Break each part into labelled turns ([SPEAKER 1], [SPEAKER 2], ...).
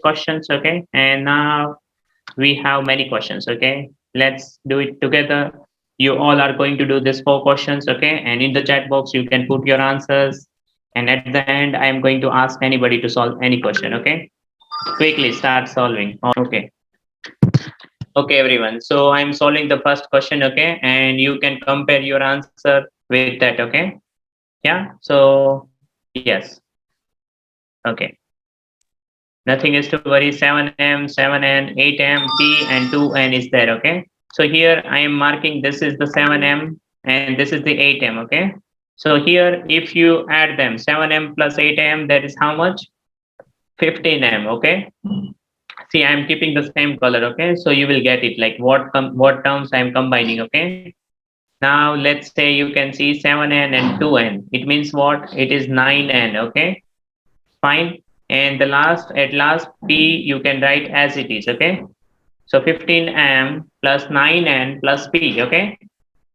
[SPEAKER 1] Questions, okay? And now we have many questions, okay? Let's do it together. You all are going to do this 4 questions, okay? And in the chat box, you can put your answers. And at the end, I am going to ask anybody to solve any question, okay? Quickly start solving. Okay. Okay, everyone. So I'm solving the first question, okay? And you can compare your answer with that, okay? Yeah. So, yes. Okay. Nothing is to worry. 7M, 7N, 8M, P, and 2N is there, okay? So here I am marking this is the 7M and this is the 8M, okay? So here, if you add them, 7M plus 8M, that is how much? 15M, okay? See, I am keeping the same color, okay? So you will get it, like what terms I am combining, okay? Now let's say you can see 7N and 2N. It means what? It is 9N, okay? Fine. And the last, at last, P you can write as it is, okay? So 15M plus 9N plus P, okay?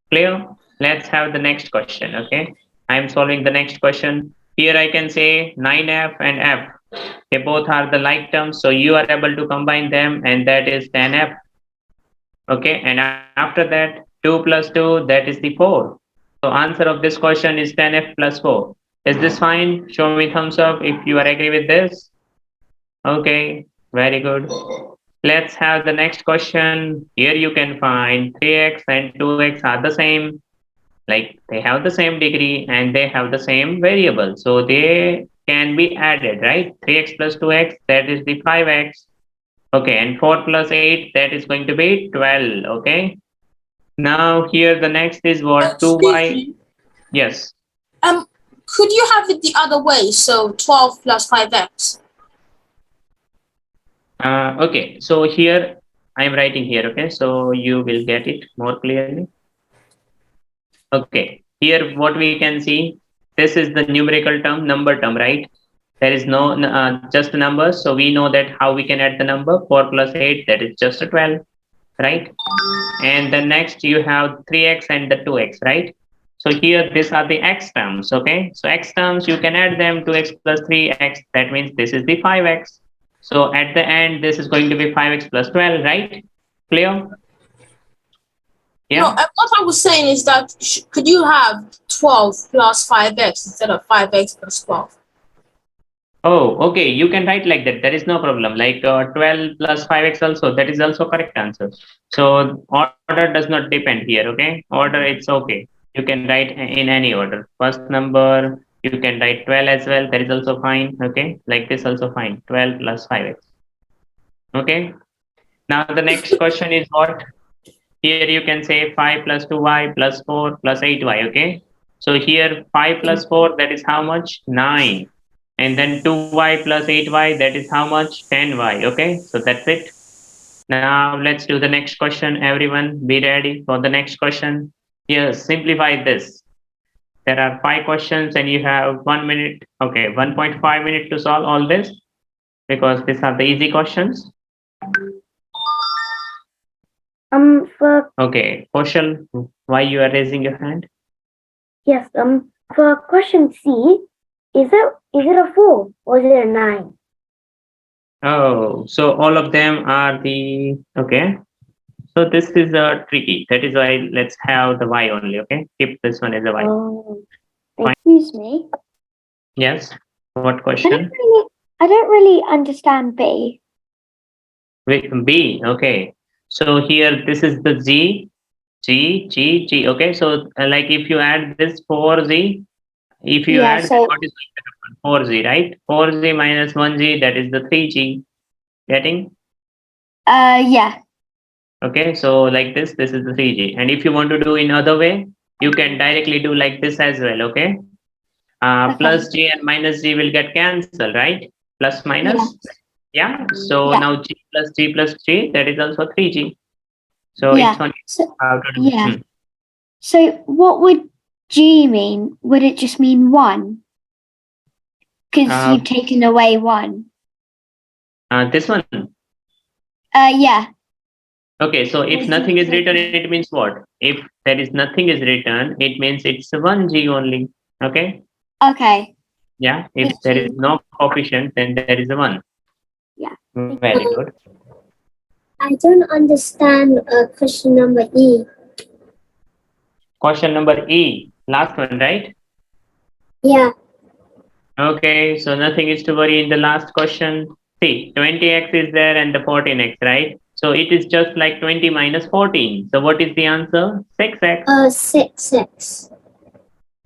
[SPEAKER 1] Clear? Let's have the next question, okay? I'm solving the next question. Here I can say 9F and F. They both are the like terms, so you are able to combine them, and that is 10F. Okay, and after that, 2 plus 2, that is the 4. So answer of this question is 10F plus 4. Is this fine? Show me thumbs up if you are agree with this. Okay, very good. Let's have the next question. Here you can find 3x and 2x are the same. Like they have the same degree and they have the same variable. So they can be added, right? 3x plus 2x, that is the 5x. Okay, and 4 plus 8, that is going to be 12. Okay. Now here the next is what? 2y. Yes.
[SPEAKER 2] Could you have it the other way? So 12 plus 5x.
[SPEAKER 1] Okay, so here I am writing here, okay, so you will get it more clearly. Okay, here what we can see, this is the numerical term, number term, right? There is no just numbers, so we know that how we can add the number. 4 plus 8, that is just a 12, right? And then next you have 3x and the 2x, right? So here these are the x terms, okay? So x terms, you can add them, 2x plus 3x, that means this is the 5x. So at the end, this is going to be 5x plus 12, right? Clear? Yeah.
[SPEAKER 2] No, what I was saying is that could you have 12 plus 5x instead of 5x plus 12?
[SPEAKER 1] Oh, okay. You can write like that. There is no problem. Like 12 plus 5x also, that is also correct answer. So order does not depend here, okay? Order, it's okay. You can write in any order. First number, you can write 12 as well. That is also fine, okay? Like this also fine. 12 plus 5x. Okay. Now the next question is what? Here you can say 5 plus 2y plus 4 plus 8y, okay? So here 5 plus 4, that is how much? 9. And then 2y plus 8y, that is how much? 10y, okay? So that's it. Now let's do the next question, everyone. Be ready for the next question. Yes, simplify this. There are 5 questions and you have 1 minute, okay, 1.5 minutes to solve all this because these are the easy questions. Okay, Kaushal, why you are raising your hand?
[SPEAKER 3] Yes, for question C, is it a 4 or is it a 9?
[SPEAKER 1] Oh, so all of them are the, okay. So this is tricky. That is why let's have the y only, okay? Keep this one as a y.
[SPEAKER 3] Oh, excuse me.
[SPEAKER 1] Yes, what question?
[SPEAKER 3] I don't really understand B.
[SPEAKER 1] B, okay. So here, this is the G, G, okay? So like if you add this 4Z, if you add,
[SPEAKER 3] so
[SPEAKER 1] what is 4Z, right? 4Z minus 1Z, that is the 3G. Getting?
[SPEAKER 3] Yeah.
[SPEAKER 1] Okay, so like this is the 3G. And if you want to do in other way, you can directly do like this as well, okay?
[SPEAKER 3] Okay.
[SPEAKER 1] Plus G and minus G will get cancelled, right? Plus minus. Yeah. So
[SPEAKER 3] Yeah.
[SPEAKER 1] now G plus G, that is also 3G. So
[SPEAKER 3] Yeah.
[SPEAKER 1] it's only
[SPEAKER 3] So,
[SPEAKER 1] how to do.
[SPEAKER 3] yeah. So what would G mean? Would it just mean 1? Because you've taken away 1.
[SPEAKER 1] This one.
[SPEAKER 3] Yeah.
[SPEAKER 1] Okay, so if nothing is written, it means what? If there is nothing is written, it means it's 1G only. Okay.
[SPEAKER 3] Okay.
[SPEAKER 1] Yeah, if there is no coefficient, then there is a 1.
[SPEAKER 3] Yeah.
[SPEAKER 1] Very good.
[SPEAKER 4] I don't understand question number E.
[SPEAKER 1] Question number E, last one, right?
[SPEAKER 4] Yeah.
[SPEAKER 1] Okay, so nothing is to worry in the last question. See, 20x is there and the 14x, right? So it is just like 20 minus 14. So what is the answer? 6x.
[SPEAKER 4] 6x.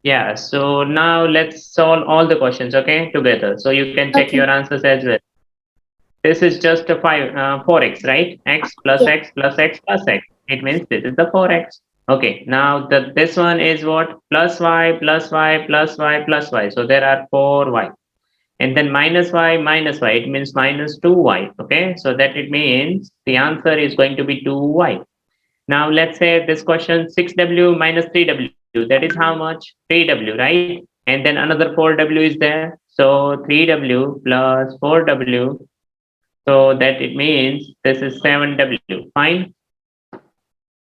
[SPEAKER 1] Yeah, so now let's solve all the questions, okay, together. So you can check
[SPEAKER 4] Okay.
[SPEAKER 1] your answers as well. This is just a 4x, right? X plus
[SPEAKER 4] Yeah.
[SPEAKER 1] x plus x plus x. It means this is the 4x. Okay, now this one is what? Plus y plus y plus y plus y. So there are 4y. And then minus y, it means minus 2y. Okay, so that it means the answer is going to be 2y. Now let's say this question 6w minus 3w, that is how much? 3w, right? And then another 4w is there. So 3w plus 4w, so that it means this is 7w. Fine.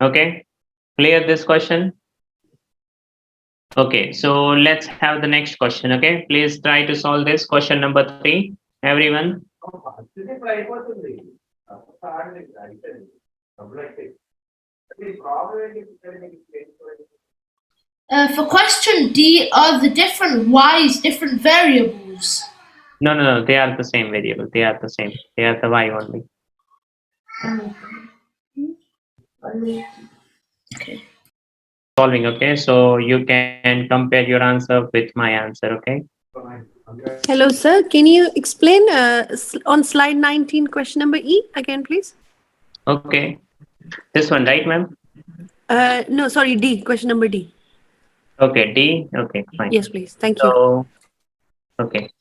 [SPEAKER 1] Okay, clear this question? Okay, so let's have the next question. Okay, please try to solve this question number 3, everyone.
[SPEAKER 2] For question D, are the different y's different variables?
[SPEAKER 1] No, they are the same variable. They are the same. They are the y only.
[SPEAKER 2] Okay.
[SPEAKER 1] Solving, okay? So you can compare your answer with my answer, okay?
[SPEAKER 5] Hello, sir. Can you explain on slide 19, question number E again, please?
[SPEAKER 1] Okay. This one, right, ma'am?
[SPEAKER 5] No, sorry, D, question number D.
[SPEAKER 1] Okay, D. Okay, fine.
[SPEAKER 5] Yes, please. Thank you.
[SPEAKER 1] So, okay.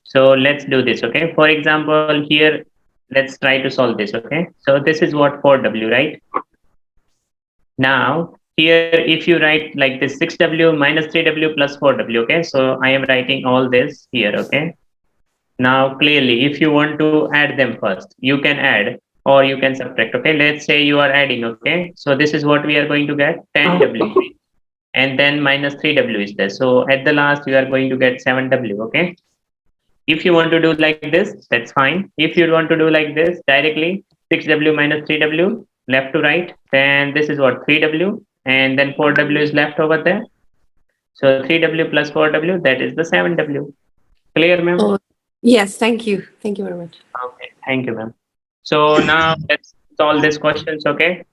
[SPEAKER 1] So let's do this, okay? For example, here, let's try to solve this, okay? So this is what 4w, right? Now, here, if you write like this 6w minus 3w plus 4w, okay? So I am writing all this here, okay? Now, clearly, if you want to add them first, you can add or you can subtract, okay? Let's say you are adding, okay? So this is what we are going to get, 10w. And then minus 3w is there. So at the last, you are going to get 7w, okay? If you want to do like this, that's fine. If you want to do like this directly, 6w minus 3w, left to right, then this is what? 3w, and then 4w is left over there. So 3w plus 4w, that is the 7w. Clear, ma'am?
[SPEAKER 5] Oh, yes, thank you. Thank you very much.
[SPEAKER 1] Okay, thank you, ma'am. So now let's solve these questions, okay?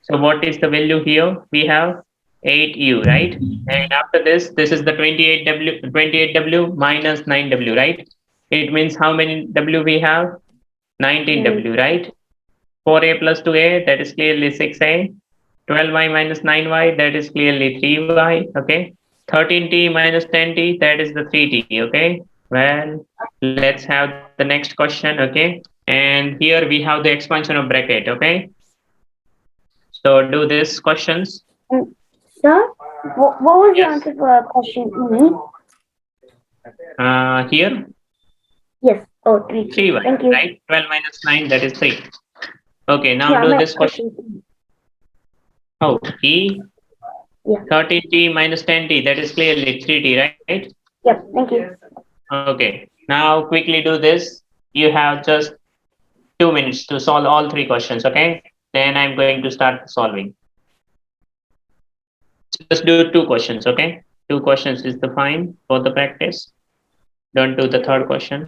[SPEAKER 1] So what is the value here? We have 8u, right? And after this is the 28w minus 9w, right? It means how many w we have? 19w, right? 4a plus 2a, that is clearly 6a. 12y minus 9y, that is clearly 3y, okay? 13t minus 10t, that is the 3t, okay? Well, let's have the next question, okay? And here we have the expansion of bracket, okay? So do these questions.
[SPEAKER 4] Sir, what was the
[SPEAKER 1] Yes.
[SPEAKER 4] answer for question E?
[SPEAKER 1] Here,
[SPEAKER 4] Yes. Oh, 3.
[SPEAKER 1] 3y,
[SPEAKER 4] Thank you.
[SPEAKER 1] right? 12 minus 9, that is 3. Okay, now
[SPEAKER 4] Yeah,
[SPEAKER 1] do
[SPEAKER 4] my
[SPEAKER 1] this question.
[SPEAKER 4] question E.
[SPEAKER 1] Oh, e,
[SPEAKER 4] Yeah.
[SPEAKER 1] 13t minus 10t, that is clearly 3t, right?
[SPEAKER 4] Yep. Thank you.
[SPEAKER 1] Okay, now quickly do this. You have just 2 minutes to solve all 3 questions, okay? Then I'm going to start solving. Just do 2 questions, okay? 2 questions is the fine for the practice. Don't do the third question.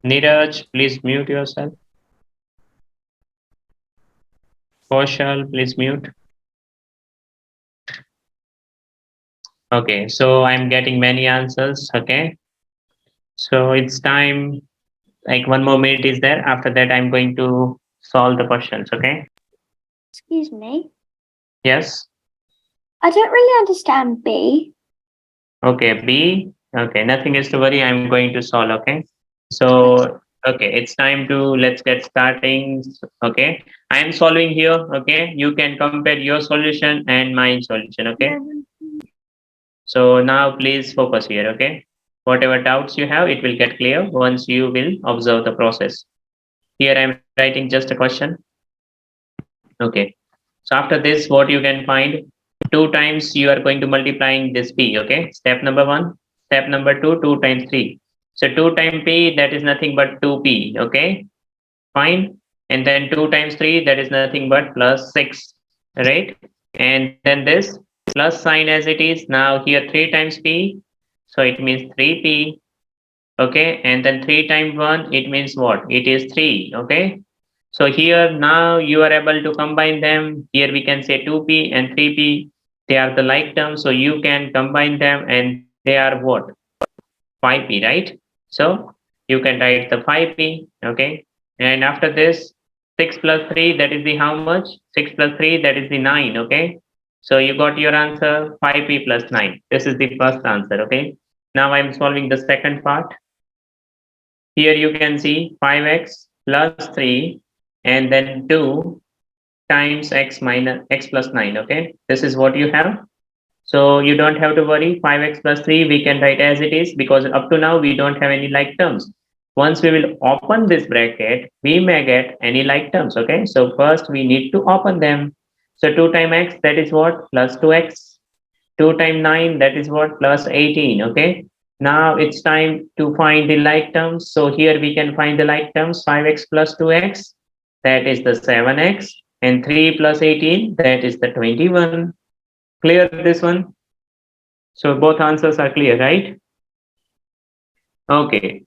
[SPEAKER 1] Neeraj, please mute yourself. Kaushal, please mute. Okay, so I'm getting many answers, okay? So it's time, like 1 more minute is there. After that, I'm going to solve the questions, okay?
[SPEAKER 3] Excuse me.
[SPEAKER 1] Yes?
[SPEAKER 3] I don't really understand B.
[SPEAKER 1] Okay, B. Okay, nothing is to worry. I'm going to solve, okay? So, okay, it's time to, let's get starting, okay? I am solving here, okay? You can compare your solution and my solution, okay? So now please focus here, okay? Whatever doubts you have, it will get clear once you will observe the process. Here I'm writing just a question. Okay. So after this, what you can find, 2 times you are going to multiplying this p, okay? Step number 1. Step number 2, 2 times 3. So 2 times p, that is nothing but 2p, okay? Fine. And then 2 times 3, that is nothing but plus 6, right? And then this plus sign as it is. Now here 3 times p, so it means 3p, okay? And then 3 times 1, it means what? It is 3, okay? So here now you are able to combine them. Here we can say 2p and 3p. They are the like terms, so you can combine them and they are what? 5p, right? So you can write the 5p, okay? And after this, 6 plus 3, that is the how much? 6 plus 3, that is the 9, okay? So you got your answer 5p plus 9. This is the first answer, okay? Now I'm solving the second part. Here you can see 5x plus 3 and then 2 times x minus x plus 9, okay? This is what you have. So you don't have to worry, 5x plus 3 we can write as it is, because up to now we don't have any like terms. Once we will open this bracket, we may get any like terms, okay? So first we need to open them. So 2 times x, that is what? Plus 2x. 2 times 9, that is what? Plus 18, okay? Now it's time to find the like terms. So here we can find the like terms, 5x plus 2x, that is the 7x, and 3 plus 18, that is the 21. Clear this one? So both answers are clear, right? Okay.